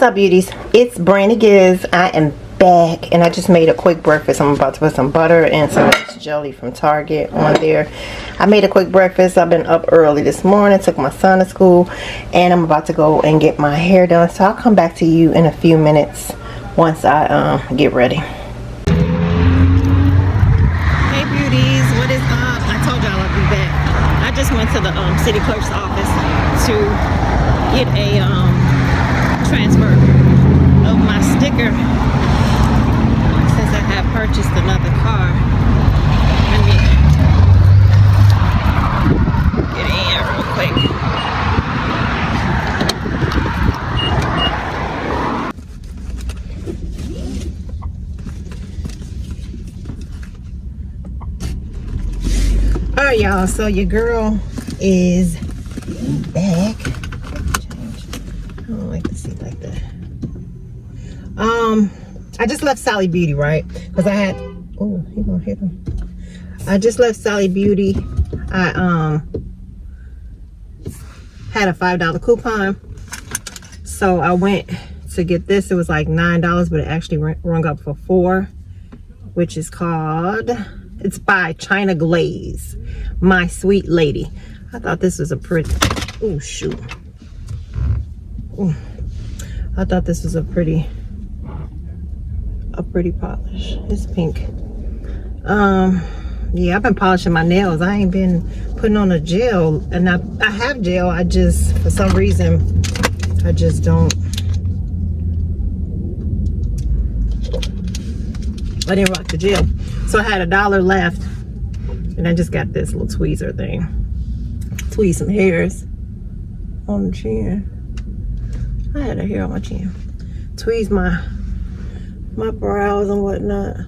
What's up, beauties? It's Brannygiz. I am back, and I just made a quick breakfast. I'm about to put some butter and some jelly from Target on there. I made a quick breakfast. I've been up early this morning, took my son to school, and I'm about to go and get my hair done. So I'll come back to you in a few minutes once I get ready. Hey beauties, what is up? I told y'all I'd be back. I just went to the city clerk's office to get a transfer of my sticker since I have purchased another car. Let me get in real quick. Alright y'all, so your girl is back. I don't like to see like that. I just left Sally Beauty, right? Because I had, oh, he gonna hit him. I just left Sally Beauty. I had a $5 coupon, so I went to get this. It was like $9, but it actually rung up for $4, which is called, it's by China Glaze, My Sweet Lady. I thought this was a pretty, oh shoot. Ooh. I thought this was a pretty polish. It's pink. Yeah, I've been polishing my nails. I ain't been putting on a gel, and I have gel. I just, for some reason, I just don't. I didn't rock the gel, so I had $1 left, and I just got this little tweezer thing. Tweeze some hairs on the chin. I had a hair on my chin. Tweeze my brows and whatnot.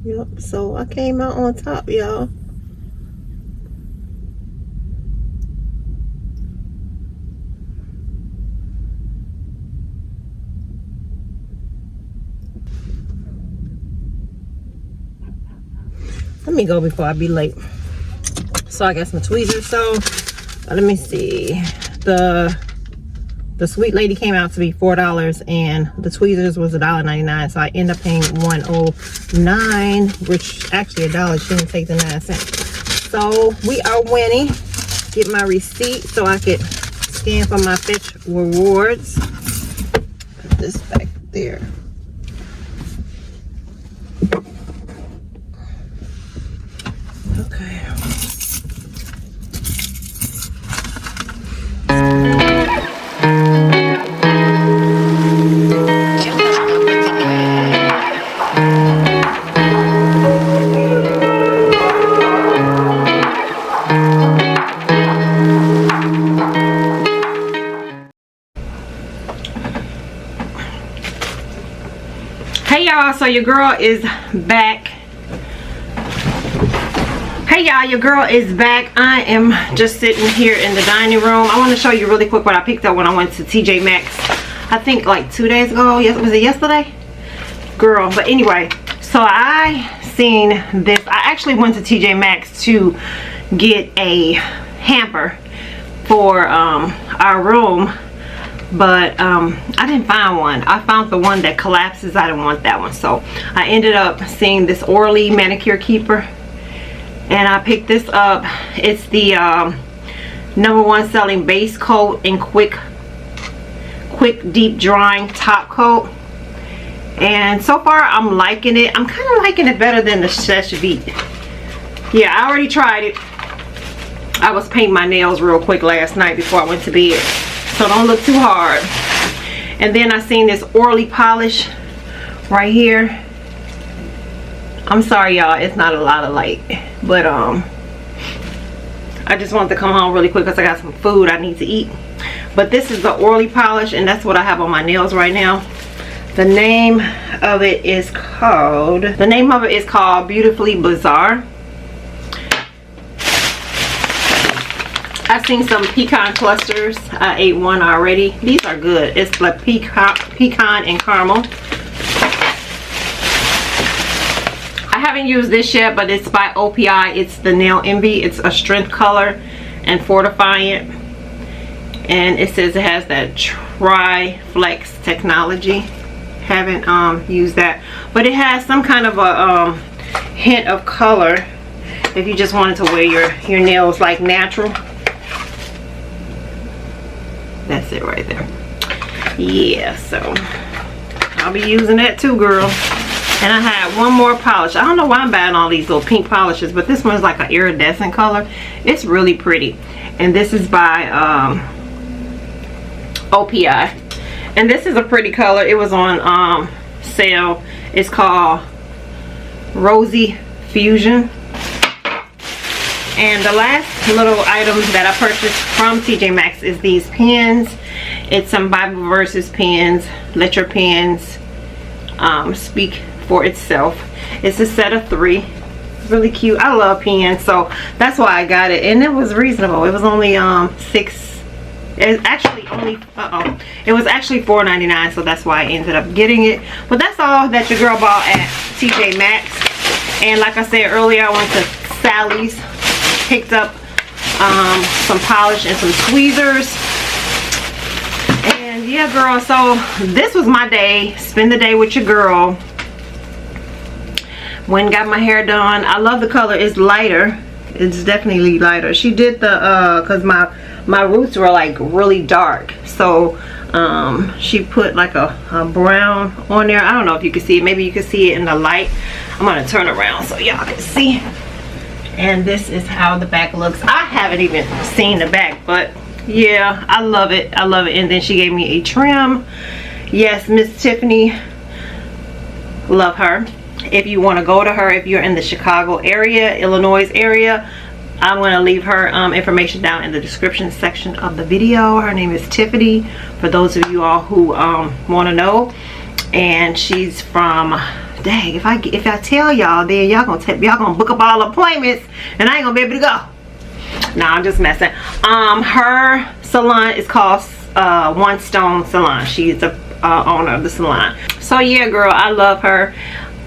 Yep, so I came out on top, y'all. Let me go before I be late. So I got some tweezers. So let me see. The Sweet Lady came out to be $4, and the tweezers was $1.99. So I ended up paying $1.09, which actually $1. She didn't take the 9 cents. So we are winning. Get my receipt so I could scan for my Fetch rewards. Put this back there. Okay. Hey y'all, so your girl is back. Hey y'all, your girl is back. I am just sitting here in the dining room. I want to show you really quick what I picked up when I went to TJ Maxx. I think like 2 days ago. Yes, was it yesterday? Girl, but anyway, so I seen this. I actually went to TJ Maxx to get a hamper for our room, but I didn't find one. I found the one that collapses. I didn't want that one, so I ended up seeing this Orly manicure keeper, and I picked this up. It's the #1 selling base coat and quick deep drying top coat, and so far I'm liking it. I'm kind of liking it better than the Seche Vite. Yeah, I already tried it. I was painting my nails real quick last night before I went to bed, so don't look too hard. And then I seen this Orly polish right here. I'm sorry y'all, it's not a lot of light, but I just wanted to come home really quick because I got some food I need to eat. But this is the Orly polish, and that's what I have on my nails right now. The name of it is called Beautifully Bizarre. I've seen some pecan clusters. I ate one already. These are good. It's like pecan and caramel. I haven't used this yet, but it's by OPI. It's the Nail Envy. It's a strength color and fortifying. and it says it has that Tri-Flex technology. Haven't used that, but it has some kind of a hint of color if you just wanted to wear your nails like natural. That's it right there. Yeah, so I'll be using that too, girl. And I had one more polish. I don't know why I'm buying all these little pink polishes, but this one's like an iridescent color. It's really pretty, and this is by OPI, and this is a pretty color. It was on sale. It's called Rosy Fusion. And the last little items that I purchased from TJ Maxx is these pens. It's some Bible verses pens. Let your pens speak for itself. It's a set of 3. Really cute. I love pens, so that's why I got it, and it was reasonable. It was only it was actually $4.99, so that's why I ended up getting it. But that's all that your girl bought at TJ Maxx. And like I said earlier, I went to Sally's, picked up some polish and some tweezers. And yeah, girl, so this was my day. Spend the day with your girl. Went and got my hair done. I love the color. It's lighter. It's definitely lighter. She did the because my roots were like really dark, so she put like a brown on there. I don't know if you can see it. Maybe you can see it in the light. I'm gonna turn around so y'all can see. And this is how the back looks. I haven't even seen the back, but yeah, I love it. I love it. And then she gave me a trim. Yes, Miss Tiffany, love her. If you want to go to her, if you're in the Chicago area, Illinois area, I'm going to leave her information down in the description section of the video. Her name is Tiffany, for those of you all who want to know. And she's from, dang, if I tell y'all, then y'all gonna book up all appointments and I ain't gonna be able to go. Nah, I'm just messing. Her salon is called One Stone Salon. She's the owner of the salon. So yeah, girl, I love her.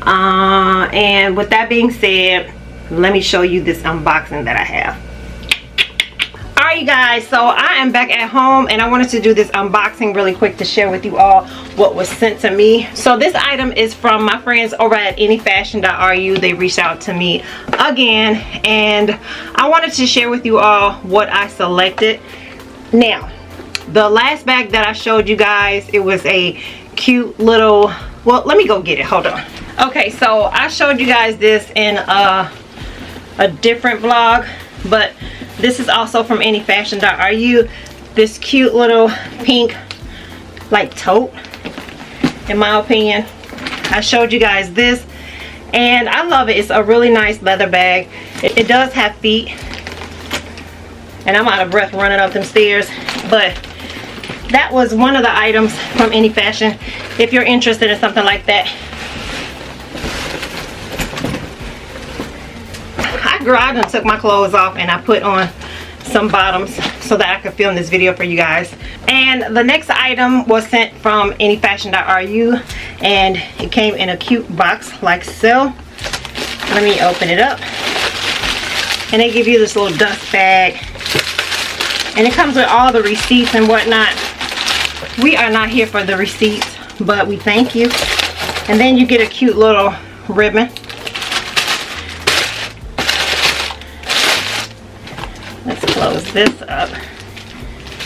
And with that being said, let me show you this unboxing that I have. Alright, you guys, so I am back at home and I wanted to do this unboxing really quick to share with you all what was sent to me. So this item is from my friends over at anyfashion.ru. They reached out to me again and I wanted to share with you all what I selected. Now, the last bag that I showed you guys, it was a cute little, well, let me go get it, hold on. Okay, so I showed you guys this in a different vlog, but this is also from anyfashion.ru. This cute little pink like tote, in my opinion. I showed you guys this and I love it. It's a really nice leather bag. It does have feet, and I'm out of breath running up them stairs, but that was one of the items from Anyfashion. If you're interested in something like that, I done took my clothes off and I put on some bottoms so that I could film this video for you guys. And the next item was sent from anyfashion.ru and it came in a cute box like so. Let me open it up. And they give you this little dust bag, and it comes with all the receipts and whatnot. We are not here for the receipts, but we thank you. And then you get a cute little ribbon. Let's close this up.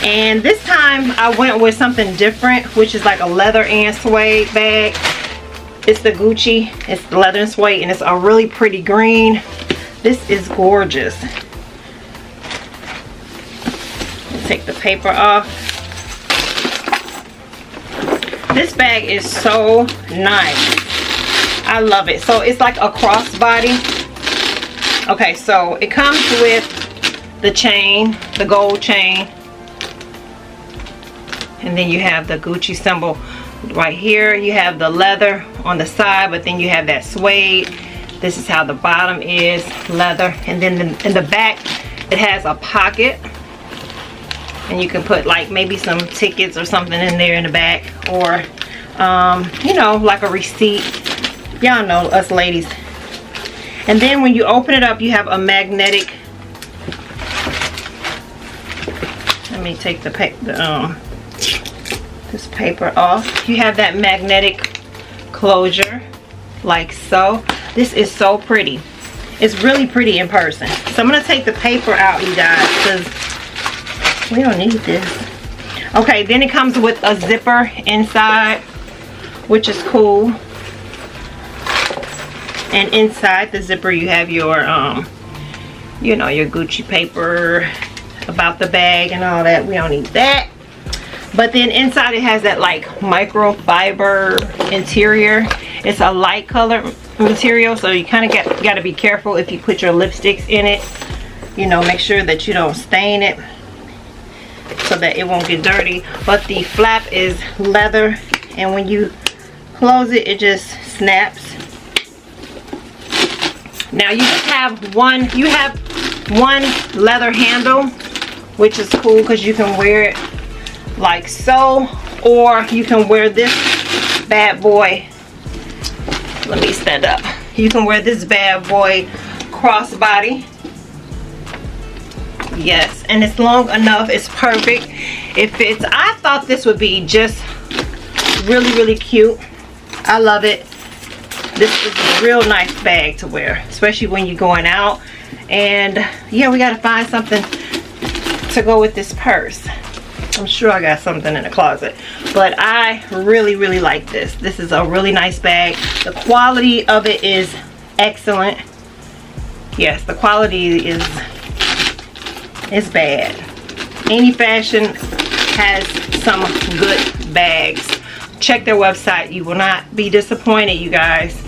And this time I went with something different, which is like a leather and suede bag. It's the Gucci. It's the leather and suede, and it's a really pretty green. This is gorgeous. Take the paper off. This bag is so nice. I love it. So it's like a crossbody. Okay, so it comes with the chain, the gold chain, and then you have the Gucci symbol right here. You have the leather on the side, but then you have that suede. This is how the bottom is, leather. And then in the back it has a pocket, and you can put like maybe some tickets or something in there in the back, or you know, like a receipt. Y'all know us ladies. And then when you open it up, you have a magnetic, let me take the this paper off. You have that magnetic closure like so. This is so pretty. It's really pretty in person. So I'm gonna take the paper out, you guys, because we don't need this. Okay, then it comes with a zipper inside, which is cool. And inside the zipper you have your you know, your Gucci paper about the bag and all that. We don't need that. But then inside it has that like microfiber interior. It's a light color material, so you kind of got to be careful if you put your lipsticks in it. You know, make sure that you don't stain it so that it won't get dirty. But the flap is leather, and when you close it, it just snaps. Now you have one leather handle, which is cool because you can wear it like so, or you can wear this bad boy. Let me stand up. You can wear this bad boy crossbody. Yes, and it's long enough. It's perfect. It fits. I thought this would be just really, really cute. I love it. This is a real nice bag to wear, especially when you're going out. And yeah, we got to find something to go with this purse. I'm sure I got something in the closet, but I really, really like this. This is a really nice bag. The quality of it is excellent. Yes, the quality is bad. Any fashion has some good bags. Check their website. You will not be disappointed, you guys.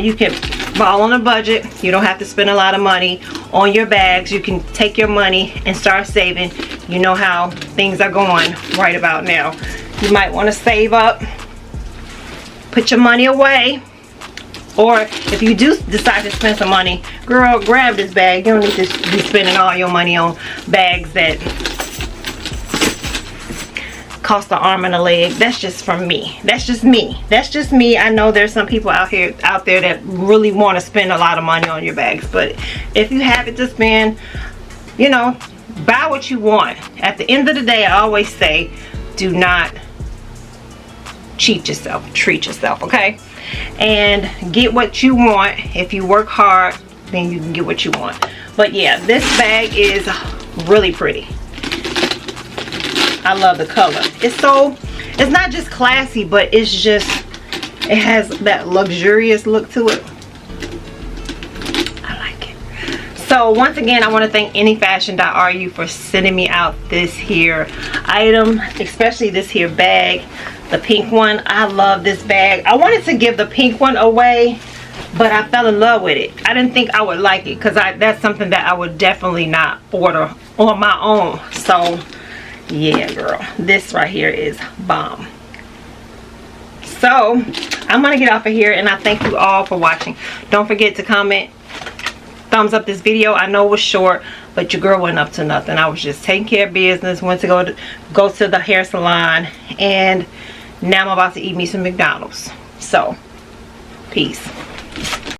You can fall on a budget. You don't have to spend a lot of money on your bags. You can take your money and start saving. You know how things are going right about now. You might want to save up, put your money away, or if you do decide to spend some money, girl, grab this bag. You don't need to be spending all your money on bags that cost an arm and a leg. That's just from me. That's just me. That's just me. I know there's some people out there that really want to spend a lot of money on your bags, but if you have it to spend, you know, buy what you want. At the end of the day, I always say, do not cheat yourself. Treat yourself, okay? And get what you want. If you work hard, then you can get what you want. But yeah, this bag is really pretty. I love the color. It's not just classy, but it has that luxurious look to it. I like it. So once again, I want to thank anyfashion.ru for sending me out this here item, especially this here bag, the pink one. I love this bag. I wanted to give the pink one away, but I fell in love with it. I didn't think I would like it because that's something that I would definitely not order on my own. So yeah, girl, this right here is bomb. So I'm gonna get off of here, and I thank you all for watching. Don't forget to comment, thumbs up this video. I know it was short, but your girl wasn't up to nothing. I was just taking care of business, went to go to the hair salon, and now I'm about to eat me some McDonald's. So peace.